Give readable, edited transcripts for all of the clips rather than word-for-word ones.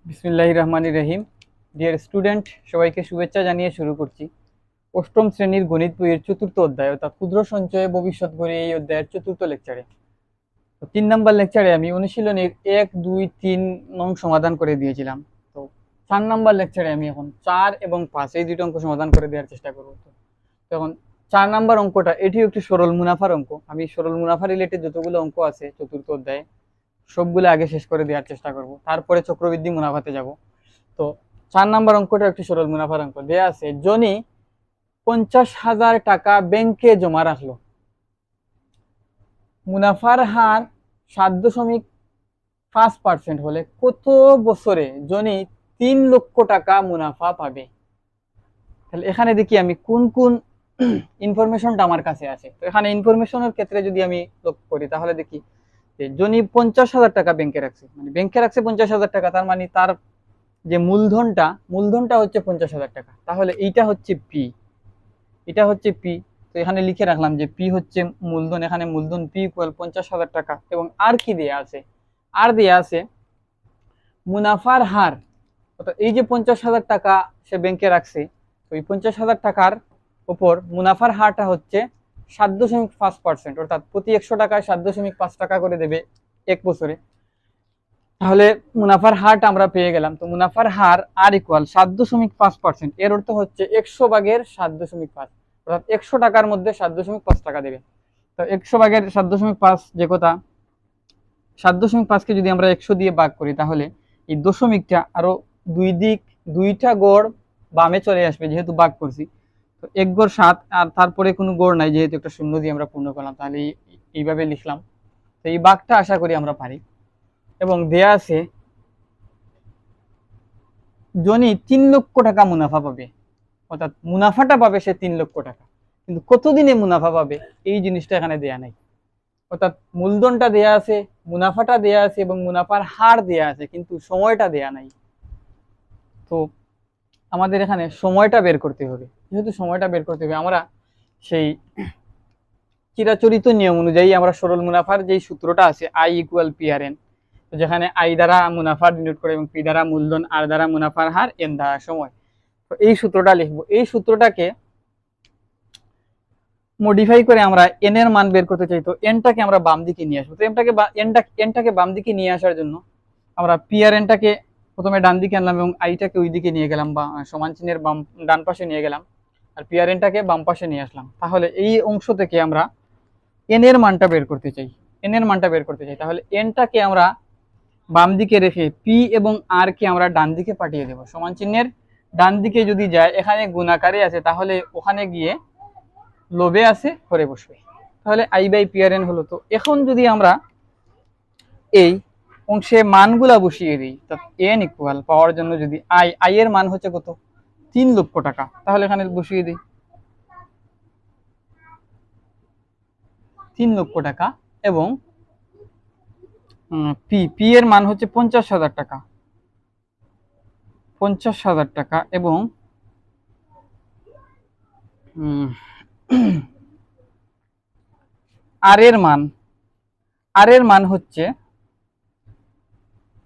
বিসমিল্লাহির রহমানির রহিম। Dear student, সবাইকে শুভেচ্ছা জানিয়ে শুরু করছি অষ্টম শ্রেণীর গণিত বইয়ের চতুর্থ অধ্যায় অর্থাৎ ক্ষুদ্র সঞ্চয়ে ভবিষ্যৎ গড়ে এই অধ্যায়ের চতুর্থ লেকচারে। তো 3 নম্বর লেকচারে আমি অনুশীলনীর 1, 2, 3 নং সমাধান করে দিয়েছিলাম। তো 4 নম্বর লেকচারে আমি এখন 4 এবং 5 এই দুটো অঙ্ক সমাধান করে দেওয়ার চেষ্টা করব। তো এখন 4 নম্বর অঙ্কটা, এটিও একটি সরল মুনাফার অঙ্ক। আমি সরল মুনাফা রিলেটেড যতগুলো অঙ্ক আছে চতুর্থ অধ্যায়ে সবগুলো আগে শেষ করে দেওয়ার চেষ্টা করব, তারপরে চক্রবৃদ্ধি মুনাফাতে যাব। তো 4 নম্বর অঙ্কটা একটি সরল মুনাফার অঙ্ক দেয়া আছে। জনি 50,000 টাকা ব্যাংকে জমা রাখলো। মুনাফার হার 7.5% হলে কত বছরে জনি 3 লক্ষ টাকা মুনাফা পাবে? তাহলে এখানে দেখি আমি কোন কোন ইনফরমেশনটা আমার কাছে আছে। তো এখানে ইনফরমেশনের ক্ষেত্রে যদি আমি লক্ষ্য করি তাহলে দেখি যে জনি 50,000 টাকা ব্যাংকে রাখছে, মানে ব্যাংকে রাখছে 50,000 টাকা, তার মানে তার যে মূলধনটা হচ্ছে 50,000 টাকা। তাহলে এইটা হচ্ছে পি, এটা হচ্ছে পি। তো এখানে লিখে রাখলাম যে পি হচ্ছে মূলধন, এখানে মূলধন পি ইকুয়াল 50,000 টাকা। এবং আর কি দেয়া আছে? আর দেয়া আছে মুনাফার হার, অর্থাৎ এই যে 50,000 টাকা সে ব্যাংকে রাখছে, তো এই 50,000 টাকার উপর মুনাফার হারটা হচ্ছে 7.5%, অর্থাৎ প্রতি 100 টাকায় 7.5 টাকা করে দেবে এক বছরে। তাহলে মুনাফার হারটা আমরা পেয়ে গেলাম। তো মুনাফার হার আর ইকুয়াল 7.5%, এর অর্থ হচ্ছে 100 ভাগের 7.5, অর্থাৎ 100 টাকার মধ্যে 7.5 টাকা দেবে। তো 100 ভাগের 7.5 যে কথা, 7.5কে যদি আমরা 100 দিয়ে ভাগ করি তাহলে এই দশমিকটা আরো দুইটা গড় বামে চলে আসবে, যেহেতু ভাগ করছি। তো 1 গড় 7, আর তারপরে কোনো গড় নাই, যেহেতু একটা শূন্য দিয়ে আমরা পূর্ণ করলাম, তাহলে এইভাবে লিখলাম। তো এই ভাগটা আশা করি আমরা পারি। এবং দেয়া আছে জনি 3 লক্ষ টাকা মুনাফা পাবে, অর্থাৎ মুনাফাটা পাবে সে 3 লক্ষ টাকা, কিন্তু কতদিনে মুনাফা পাবে এই জিনিসটা এখানে দেয়া নাই। অর্থাৎ মূলধনটা দেয়া আছে, মুনাফাটা দেয়া আছে এবং মুনাফার হার দেয়া আছে, কিন্তু সময়টা দেয়া নাই। তো আমাদের এখানে সময়টা বের করতে হবে। যেহেতু সময়টা বের করতে হবে, আমরা সেই চিরাচরিত নিয়ম অনুযায়ী আমরা সরল মুনাফার যেই সূত্রটা আছে I equal P R N, যেখানে আই দ্বারা মুনাফা ডিনোট করে এবং পি দ্বারা মূলধন, আর দ্বারা মুনাফার হার, এন দ্বারা সময়। তো এই সূত্রটা লিখবো। এই সূত্রটাকে মডিফাই করে আমরা এন এর মান বের করতে চাই। তো এনটাকে আমরা বাম দিকে নিয়ে আসবো। তো এনটাকে বাম দিকে নিয়ে আসার জন্য আমরা পি আর এনটাকে প্রথমে ডান দিকে আনলাম এবং আইটাকে ওই দিকে নিয়ে গেলাম, বা সমান চিহ্নের ডান পাশে নিয়ে গেলাম, আর পি আর এনটাকে বাম পাশে নিয়ে আসলাম। তাহলে এই অংশ থেকে আমরা এন এর মানটা বের করতে চাই। তাহলে এনটাকে আমরা বাম দিকে রেখে পি এবং আর কে আমরা ডান দিকে পাঠিয়ে দেব। সমান চিহ্নের ডান দিকে যদি যায়, এখানে গুণাকারে আছে, তাহলে ওখানে গিয়ে লবে আছে হরে বসবে। তাহলে I by P R N হলো। তো এখন যদি আমরা এই অংশে মানগুলা বসিয়ে দিই, এন ইকুয়াল পাওয়ার জন্য যদি আই এর মান হচ্ছে কত? 3 লক্ষ টাকা। তাহলে এখানে বসিয়ে দিই 3 লক্ষ টাকা, এবং পি এর মান হচ্ছে 50,000 টাকা, 50,000 টাকা, এবং আর এর মান হচ্ছে,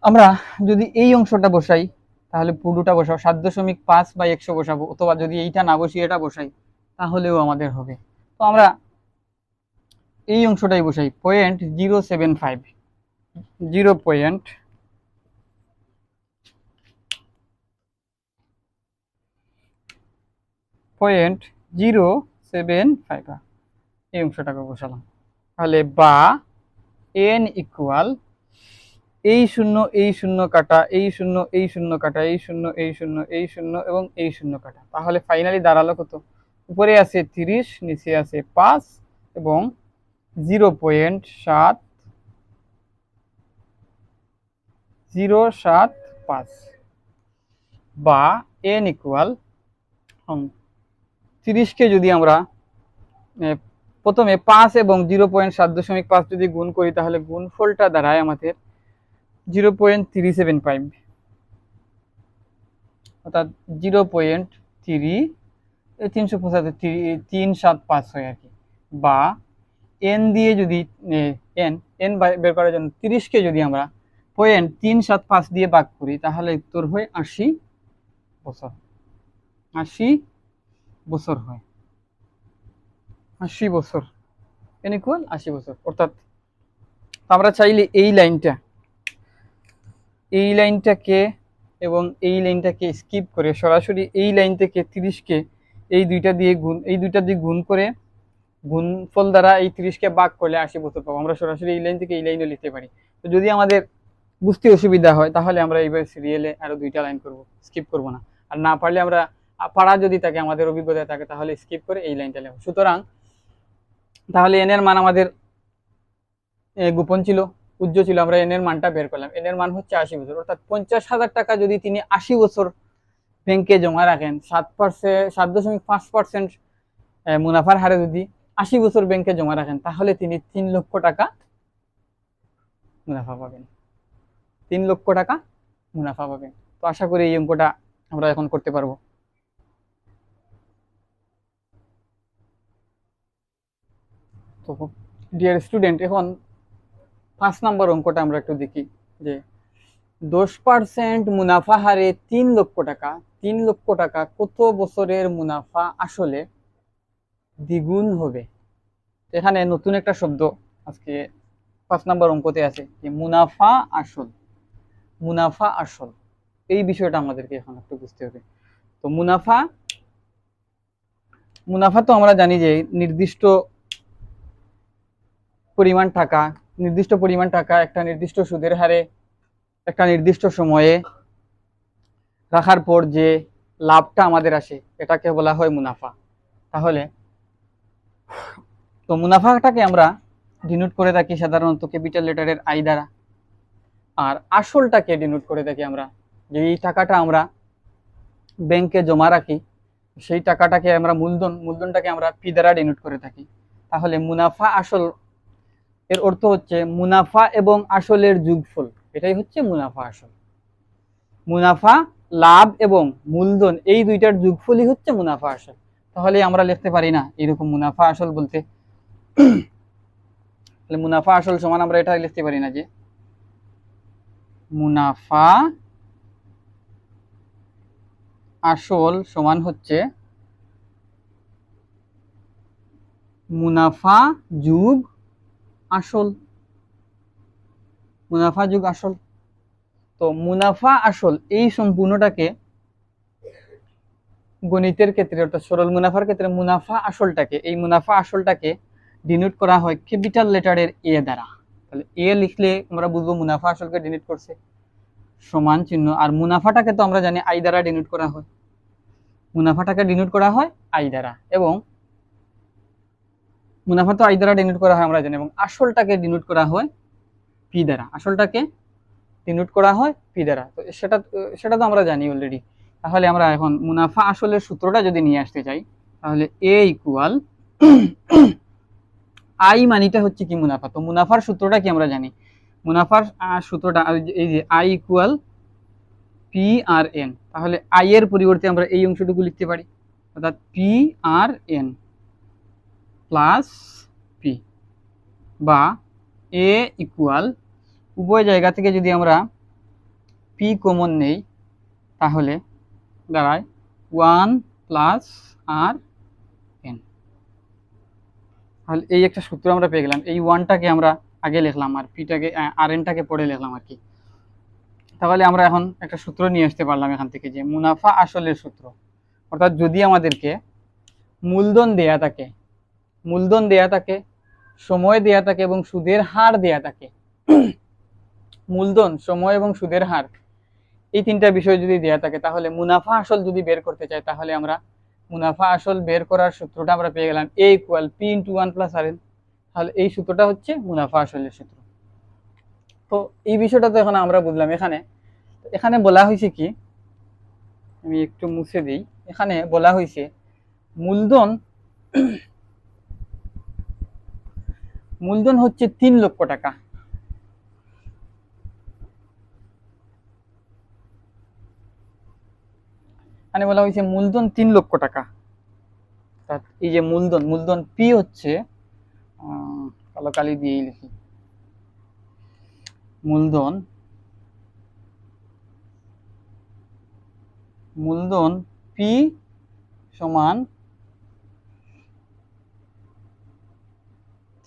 আমরা যদি এই অংশটা বসাই তাহলে পুরোটা বসাবো 7.5 বা 100 বসাবো, অথবা যদি এইটা না বসিয়ে এটা বসাই তাহলেও আমাদের হবে। তো আমরা এই অংশটাই বসাই 0.075, 0.075 এই অংশটাকে বসালাম। তাহলে বা এন ইকুয়াল এই শূন্য কাটা, এই শূন্য কাটা, এই শূন্য এবং এই শূন্য কাটা। তাহলে ফাইনালি দাঁড়ালো কত? উপরে আছে 30, নিচে আছে 5 এবং 0.075, বা এন ইকুয়াল 30কে যদি আমরা প্রথমে 5 এবং 0.7.5 যদি গুণ করি, তাহলে গুণফলটা দাঁড়ায় আমাদের 0.375, অর্থাৎ 0.375 হয় আর কি। বা এন দিয়ে যদি এন বের করার জন্য 30কে যদি আমরা 0.375 দিয়ে ভাগ করি তাহলে উত্তর হয় 80 বছর। 80 বছর হয়, 80 বছর n ইকুয়াল 80 বছর। অর্থাৎ আমরা চাইলে এই লাইনটাকে এবং এই লাইনটাকে স্কিপ করে সরাসরি এই লাইন থেকে 30কে এই দুইটা দিয়ে গুণ করে গুণফল দ্বারা এই 30কে ভাগ করলে 80 বছর পাবো। আমরা সরাসরি এই লাইন থেকে এই লাইনও লিখতে পারি। তো যদি আমাদের বুঝতে অসুবিধা হয় তাহলে আমরা এইভাবে সিরিয়ালে আরো দুইটা লাইন করব, স্কিপ করব না। আর না পারলে আমরা পারা যদি থাকে, আমাদের অভিজ্ঞতা থাকে, তাহলে স্কিপ করে এই লাইনটা লিখব। সুতরাং তাহলে এন এর মান আমাদের গোপন ছিল, উজ্জ্ব ছিল, আমরা এন এর মানটা বের করলাম। এন এর মান হচ্ছে 80 বছর। অর্থাৎ 50,000 টাকা যদি তিনি 80 বছর ব্যাংকে জমা রাখেন, 7.5% মুনাফার হারে যদি 80 বছর ব্যাংকে জমা রাখেন, তাহলে তিনি 3 লক্ষ টাকা মুনাফা পাবেন। 3 লক্ষ টাকা মুনাফা পাবেন। তো আশা করি এই অঙ্কটা আমরা এখন করতে পারবো। তো ডিয়ার স্টুডেন্ট, এখন 5 নম্বর অঙ্কটা আমরা একটু দেখি যে 10% মুনাফা হারে 3 লক্ষ টাকা, 3 লক্ষ টাকা কত বছরের মুনাফা আসলে দ্বিগুণ হবে। এখানে নতুন একটা শব্দ আজকে 5 নম্বর অঙ্কতে আছে যে মুনাফা আসল। মুনাফা আসল, এই বিষয়টা আমাদেরকে এখন একটু বুঝতে হবে। তো মুনাফা তো আমরা জানি যে নির্দিষ্ট পরিমাণ টাকা একটা নির্দিষ্ট সুদের হারে একটা নির্দিষ্ট সময়ে রাখার পর যে লাভটা আমাদের আসে, এটাকে বলা হয় মুনাফা। তাহলে তো মুনাফাটাকে আমরা ডিনোট করে থাকি সাধারণত ক্যাপিটাল লেটারের আই দ্বারা, আর আসলটাকে ডিনোট করে থাকি আমরা, যে এই টাকাটা আমরা ব্যাংকে জমা রাখি, সেই টাকাটাকে আমরা মূলধনটাকে আমরা পি দ্বারা ডিনোট করে থাকি। তাহলে মুনাফা আসল এর অর্থ হচ্ছে মুনাফা এবং আসলের যোগফল, এটাই হচ্ছে মুনাফা আসল। মুনাফা, লাভ এবং মূলধন, এই দুইটার যোগফলই হচ্ছে মুনাফা আসল। তাহলে আমরা লিখতে পারি না এরকম মুনাফা আসল বলতে, তাহলে মুনাফা আসল সমান আমরা এটা লিখতে পারি না যে মুনাফা আসল সমান হচ্ছে মুনাফা যোগ আসল। মুনাফা যোগ আসল। তো মুনাফা আসল এই সম্পূর্ণটাকে গণিতের ক্ষেত্রে অর্থাৎ সরল মুনাফার ক্ষেত্রে মুনাফা আসলটাকে ডিনোট করা হয় ক্যাপিটাল লেটারের এ দ্বারা। তাহলে এ লিখলে আমরা বুঝবো মুনাফা আসলকে ডিনোট করছে, সমান চিহ্ন। আর মুনাফাটাকে তো আমরা জানি আই দ্বারা ডিনোট করা হয়, মুনাফাটাকে ডিনোট করা হয় আই দ্বারা, এবং মুনাফা তো আই দ্বারা ডিনোট করা হয় আমরা জানি, এবং আসলটাকে ডিনোট করা হয় পি দ্বারা। আসলটাকে ডিনোট করা হয় পি দ্বারা। তো সেটা তো আমরা জানি অলরেডি। তাহলে আমরা এখন মুনাফা আসলের সূত্রটা যদি নিয়ে আসতে চাই, তাহলে এ ইকুয়াল আই মানিটা হচ্ছে কি মুনাফা। তো মুনাফার সূত্রটা কি আমরা জানি, মুনাফার সূত্রটা এই যে I equal P R N. তাহলে আই এর পরিবর্তে আমরা এই অংশটুকু লিখতে পারি, অর্থাৎ P R N plus P, বা এ ইকুয়াল উভয় জায়গা থেকে যদি আমরা পি কমন নেই তাহলে দাঁড়ায় 1 প্লাস আর এন। তাহলে এই একটা সূত্র আমরা পেয়ে গেলাম। এই 1টাকে আমরা আগে লিখলাম আর পিটাকে আর এনটাকে পরে লিখলাম আর কি। তাহলে আমরা এখন একটা সূত্র নিয়ে আসতে পারলাম এখান থেকে, যে মুনাফা আসলের সূত্র। অর্থাৎ যদি আমাদেরকে মূলধন দেয়া থাকে, সময় দেয়া থাকে এবং সুদের হার দেয়া থাকে, মূলধন, সময় এবং সুদের হার, এই তিনটা বিষয় যদি দেয়া থাকে, তাহলে মুনাফা আসল যদি বের করতে চাই, তাহলে আমরা মুনাফা আসল বের করার সূত্রটা আমরা পেয়ে গেলাম এ ইকুয়াল পি ইন্টু 1 প্লাস আর এন। তাহলে এই সূত্রটা হচ্ছে মুনাফা আসলের সূত্র। তো এই বিষয়টা তো এখন আমরা বুঝলাম। এখানে বলা হয়েছে কি, আমি একটু মুছে দিই, এখানে বলা হয়েছে মূলধন হচ্ছে 3 লক্ষ টাকা। এখানে বলা হয়েছে মূলধন 3 লক্ষ টাকা। এই যে মূলধন পি হচ্ছে, কালো কালি দিয়েই লিখি, মূলধন মূলধন পি সমান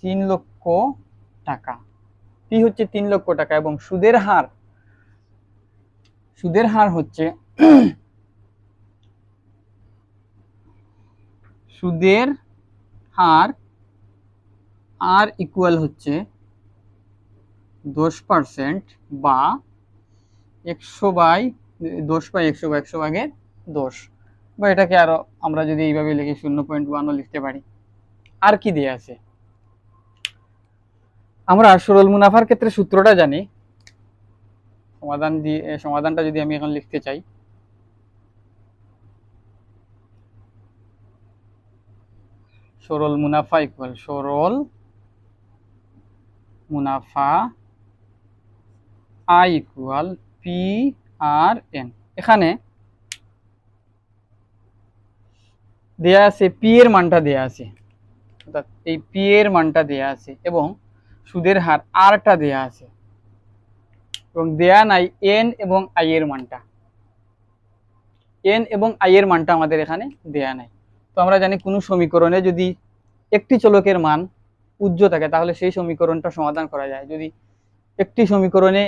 3 লক্ষ টাকা, পি হচ্ছে 3 লক্ষ টাকা এবং সুদের হার হচ্ছে সুদের হার আর ইকুয়াল হচ্ছে 10% বা 100/10 ভাগের 10, বা এটাকে আরো আমরা যদি এইভাবে লিখি 0.1 লিখতে পারি। আর কি দিয়ে আছে, আমরা সরল মুনাফার ক্ষেত্রে সূত্রটা জানি। সমাধানটা যদি আমি এখন লিখতে চাই, সরল মুনাফা ইকুয়াল সরল মুনাফা I equal P R N. এখানে দেয়া আছে পি এর মানটা দেয়া আছে, অর্থাৎ এই পি এর মানটা দেয়া আছে এবং সুদের হার আরটা দেয়া আছে, এবং দেয়া নাই এন এবং আই এর মানটা। এন এবং আই এর মানটা আমাদের এখানে দেয়া নাই। তো আমরা জানি কোনো সমীকরণে যদি একটি চলকের মান উজ্জ থাকে তাহলে সেই সমীকরণটা সমাধান করা যায়। যদি একটি সমীকরণে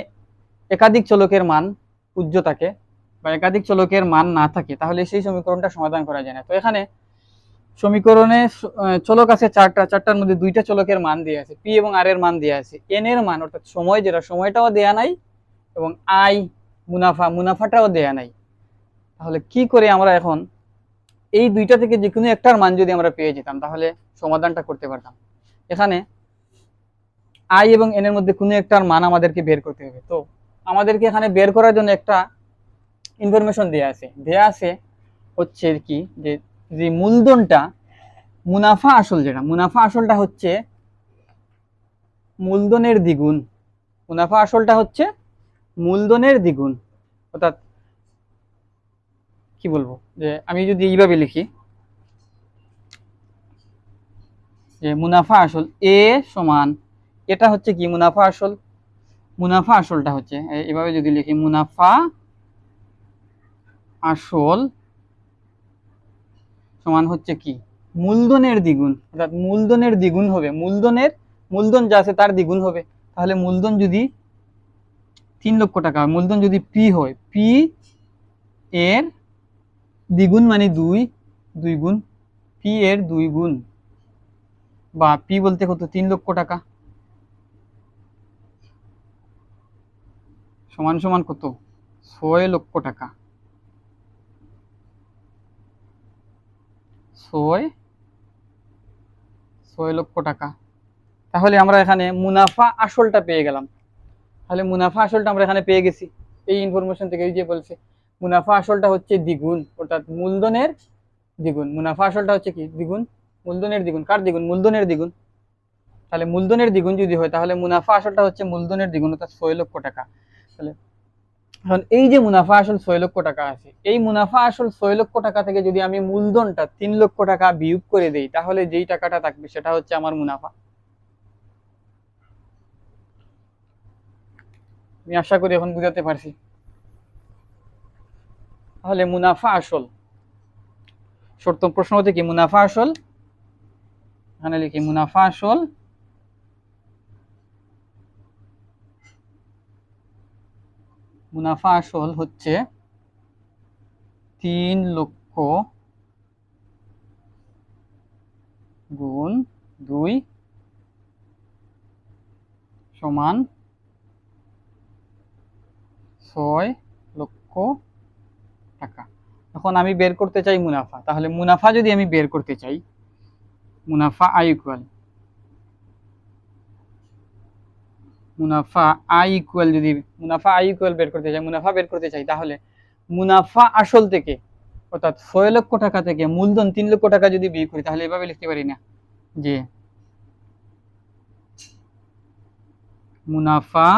একাধিক চলকের মান উজ্জ থাকে বা একাধিক চলকের মান না থাকে তাহলে সেই সমীকরণটা সমাধান করা যায় না। তো এখানে সমীকরণে চলক আছে চারটার মধ্যে দুইটা চলকের মান দেয়া আছে, পি এবং আর এর মান দেয়া আছে, এন এর মান অর্থাৎ সময়, যেটা সময়টাও দেয়া নাই, এবং আই মুনাফাটাও দেয়া নাই। তাহলে কি করে আমরা এখন এই দুইটা থেকে যে কোনো একটার মান যদি আমরা পেয়ে যেতাম তাহলে সমাধানটা করতে পারতাম। এখানে আই এবং এন এর মধ্যে কোনো একটার মান আমাদেরকে বের করতে হবে। তো আমাদেরকে এখানে বের করার জন্য একটা ইনফরমেশন দেয়া আছে হচ্ছে কি, যে মূলধনটা মুনাফা আসলটা হচ্ছে মূলধনের দ্বিগুণ। মুনাফা আসলটা হচ্ছে মূলধনের দ্বিগুণ, অর্থাৎ কি বলবো, যে আমি যদি এইভাবে লিখি যে মুনাফা আসল এ সমান, এটা হচ্ছে কি মুনাফা আসলটা হচ্ছে এভাবে যদি লিখি, মুনাফা আসল সমান হচ্ছে কি মূলধনের দ্বিগুণ, অর্থাৎ মূলধনের দ্বিগুণ হবে, মূলধন যা আছে তার দ্বিগুণ হবে। তাহলে মূলধন যদি 3 লক্ষ টাকা হয়, মূলধন যদি পি হয়, পি এর দ্বিগুণ মানে 2 গুণ, পি এর 2 গুণ, বা পি বলতে কত 3 লক্ষ টাকা, সমান সমান কত 6 লক্ষ টাকা, 6 লক্ষ টাকা। তাহলে আমরা এখানে মুনাফা আসলটা পেয়ে গেলাম। তাহলে মুনাফা আসলটা আমরা এখানে পেয়ে গেছি এই ইনফরমেশন থেকে। এই যে বলছে মুনাফা আসলটা হচ্ছে দ্বিগুণ, অর্থাৎ মূলধনের দ্বিগুণ। মুনাফা আসলটা হচ্ছে কি দ্বিগুণ, মূলধনের দ্বিগুণ। কার দ্বিগুণ? মূলধনের দ্বিগুণ। তাহলে মূলধনের দ্বিগুণ যদি হয় তাহলে মুনাফা আসলটা হচ্ছে মূলধনের দ্বিগুণ, অর্থাৎ 6 লক্ষ টাকা। তাহলে এখন এই যে মুনাফা আসল 6 লক্ষ টাকা আছে, এই মুনাফা আসল 6 লক্ষ টাকা থেকে যদি আমি মূলধনটা 3 লক্ষ টাকা বিয়োগ করে দেই তাহলে যেই টাকাটা থাকবে সেটা হচ্ছে আমার মুনাফা। আমি আশা করি এখন বুঝাতে পারছি। তাহলে মুনাফা আসল, শর্ত প্রশ্ন হতে কি মুনাফা আসল, এখানে লিখি মুনাফা আসল হচ্ছে 3 লক্ষ গুণ 2 সমান 6 লক্ষ টাকা। এখন আমি বের করতে চাই মুনাফা। তাহলে মুনাফা যদি আমি বের করতে চাই, মুনাফা আই ইকুয়াল যদি মুনাফা আই ইকুয়াল বের করতে চাই তাহলে মুনাফা আসল থেকে, অর্থাৎ 6 লক্ষ টাকা থেকে মূলধন 3 লক্ষ টাকা যদি বিয়োগ করি তাহলে এভাবে লিখতে পারি না যে মুনাফা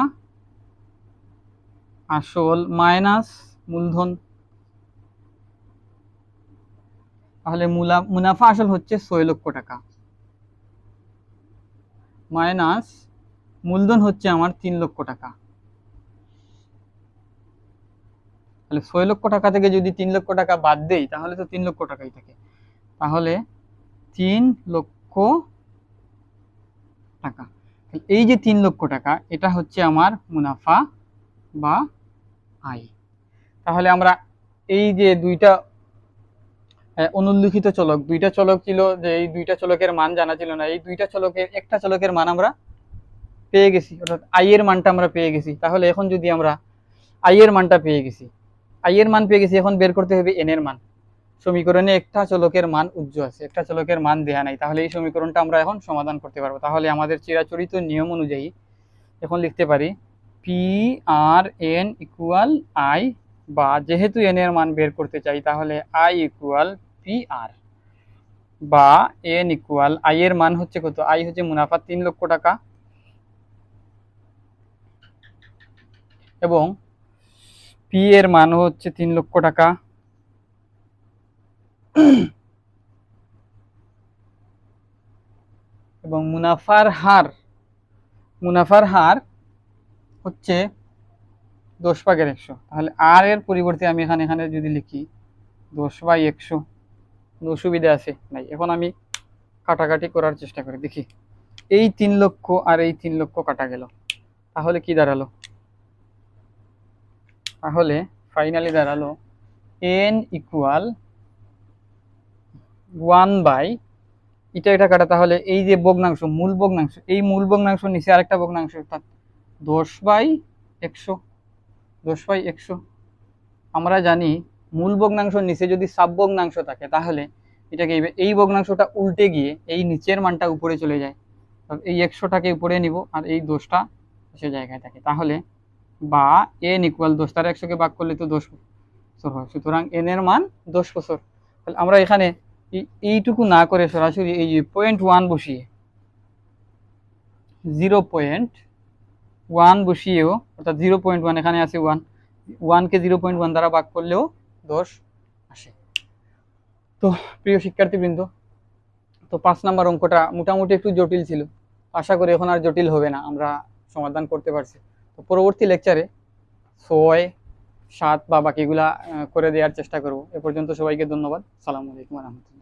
আসল মাইনাস মূলধন। তাহলে মুনাফা আসল হচ্ছে 6 লক্ষ টাকা মাইনাস মূলধন হচ্ছে আমার 3 লক্ষ টাকা। তাহলে 6 লক্ষ টাকা থেকে যদি 3 লক্ষ টাকা বাদ দেই তাহলে তো 3 লক্ষ টাকাই থাকে। তাহলে 3 লক্ষ টাকা, এই যে 3 লক্ষ টাকা এটা হচ্ছে আমার মুনাফা বা আয়। তাহলে আমরা এই যে দুইটা অনুল্লিখিত চলক, দুইটা চলক ছিল, যে এই দুইটা চলকের মান জানা ছিল না, এই দুইটা চলকের একটা চলকের মান আমরা পেয়ে গেছি, অর্থাৎ আই এর মানটা আমরা পেয়ে গেছি। তাহলে এখন যদি আমরা আই এর মানটা পেয়ে গেছি, আই এর মান পেয়ে গেছি, এখন বের করতে হবে এন এর মান। সমীকরণে একটা চলকের মান উজ্জ আছে, একটা চলকের মান দেয়া নাই, তাহলে এই সমীকরণটা আমরা এখন সমাধান করতে পারবো। তাহলে আমাদের চিরাচরিত নিয়ম অনুযায়ী এখন লিখতে পারি P R N equal I, বা যেহেতু এন এর মান বের করতে চাই তাহলে আই ইকুয়াল পি আর, বা এন ইকুয়াল আই এর মান হচ্ছে কত, আই হচ্ছে মুনাফা 3 লক্ষ টাকা, এবং পি এর মান হচ্ছে 3 লক্ষ টাকা, এবং মুনাফার হার হচ্ছে 10/100। তাহলে আর এর পরিবর্তে আমি এখানে যদি লিখি 10/100, অসুবিধা আছে নাই। এখন আমি কাটাকাটি করার চেষ্টা করি, দেখি এই 3 লক্ষ আর এই 3 লক্ষ কাটা গেল, তাহলে কি দাঁড়ালো, তাহলে ফাইনালি দাঁড়ালো এন ইকুয়াল 1/, এটা কাটা, তাহলে এই যে ভগ্নাংশ, মূল ভগ্নাংশ, এই মূল ভগ্নাংশ নিচে আরেকটা ভগ্নাংশ, অর্থাৎ 10/100। 10/100 আমরা জানি মূল ভগ্নাংশের নিচে যদি সাব ভগ্নাংশ থাকে তাহলে এটাকে এই ভগ্নাংশটা উল্টে গিয়ে এই নিচের মানটা উপরে চলে যায়, এই 100টাকে উপরে নিব আর এই 10টা সে জায়গায় থাকে। তাহলে বা এন ইকুয়াল 10 দ্বারা 100কে ভাগ করলে তো 10 বছর হয়, সুতরাং এন এর মান 10 বছর। তাহলে আমরা এখানে এইটুকু না করে সরাসরি এই 0.1 বসিয়ে 0.1 বসিয়েও, অর্থাৎ 0.1 এখানে আছে 1কে 0.1 দ্বারা ভাগ করলেও 10 আসে। তো প্রিয় শিক্ষার্থীবৃন্দ, তো 5 নম্বর অঙ্কটা মোটামুটি একটু জটিল ছিল, আশা করি এখন আর জটিল হবে না, আমরা সমাধান করতে পারছি। তো পরবর্তী লেকচারে 6, 7 বা বাকিগুলা করে দেওয়ার চেষ্টা করব। এ পর্যন্ত সবাইকে ধন্যবাদ। আসসালামু আলাইকুম ওয়া রাহমাতুল্লাহ।